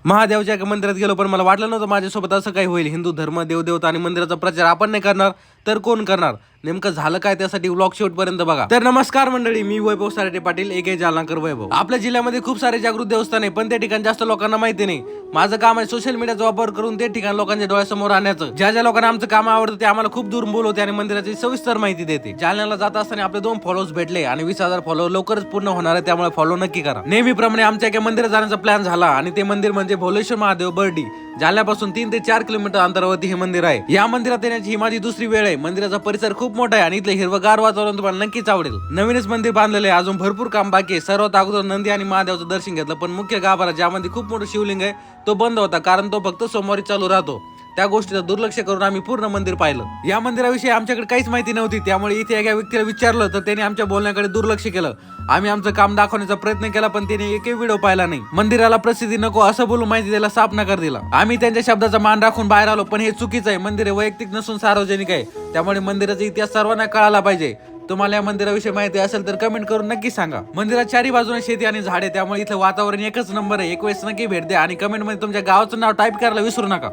महादेवच्या एका मंदिरात गेलो, पण मला वाटलं नव्हतं माझ्यासोबत असं काही होईल. हिंदू धर्म, देवदेवता आणि मंदिराचा प्रचार आपण नाही करणार तर कोण करणार? नेमकं झालं काय त्यासाठी व्लॉग शेवटपर्यंत बघा. तर नमस्कार मंडळी, मी वैभव सारटे पाटील एके जालनाकर वैभव. आपल्या जिल्ह्यामध्ये खूप सारे जागृत देवस्थान आहे, पण ते ठिकाण जास्त लोकांना माहिती नाही. माझं काम आहे सोशल मीडियाचा वापर करून ते ठिकाण लोकांच्या डोळ्यासमोर आणण्याचं. ज्या ज्या लोकांना आमचं काम आवडतं ते आम्हाला खूप दूर बोलवते आणि मंदिराची सविस्तर माहिती देते. जालन्याला जात असताना आपले 2 फॉलोअर्स भेटले आणि 20,000 फॉलो लवकरच पूर्ण होणार आहे, त्यामुळे फॉलो नक्की करा. नेहमीप्रमाणे आमच्या एका मंदिरात जाण्याचा प्लॅन झाला आणि ते मंदिर म्हणजे भोलेश्वर महादेव बर्डी. जालन्यापासून 3 ते 4 किलोमीटर अंतरावरती हे मंदिर आहे. या मंदिरात येण्याची ही माझी दुसरी वेळ आहे. मंदिराचा परिसर खूप मोठा आहे आणि इथलं हिरवगार वातावरण तुम्हाला नक्कीच आवडेल. नवीनच मंदिर बांधलेलं आहे, अजून भरपूर काम बाकी आहे. सर्वात अगोदर नंदी आणि महादेवाचं दर्शन घेतलं, पण मुख्य गाभारा ज्यामध्ये खूप मोठं शिवलिंग आहे तो बंद होता, कारण तो फक्त सोमवारी चालू राहतो. त्या गोष्टीचं दुर्लक्ष करून आम्ही पूर्ण मंदिर पाहिलं. या मंदिराविषयी आमच्याकडे काहीच माहिती नव्हती, त्यामुळे इथे एका व्यक्तीला विचारलं तर त्याने आमच्या बोलण्याकडे दुर्लक्ष केलं. आम्ही आमचं काम दाखवण्याचा प्रयत्न केला, पण त्याने एकही व्हिडिओ पाहिला नाही. मंदिराला प्रसिद्धी नको असं बोलून माहिती द्यायला साफ नकार दिला. आम्ही त्यांच्या शब्दाचा मान राखून बाहेर आलो, पण हे चुकीचं आहे. मंदिर वैयक्तिक नसून सार्वजनिक आहे, त्यामुळे मंदिराचा इतिहास सर्वांना कळाला पाहिजे. तुम्हाला या मंदिराविषयी माहिती असेल तर कमेंट करून नक्की सांगा. मंदिरात चारी बाजूने शेती आणि झाडे, त्यामुळे इथलं वातावरण एकच नंबर आहे. एक वेळेस नक्की भेट द्या आणि कमेंट मध्ये तुमच्या गावाचं नाव टाईप करायला विसरू नका.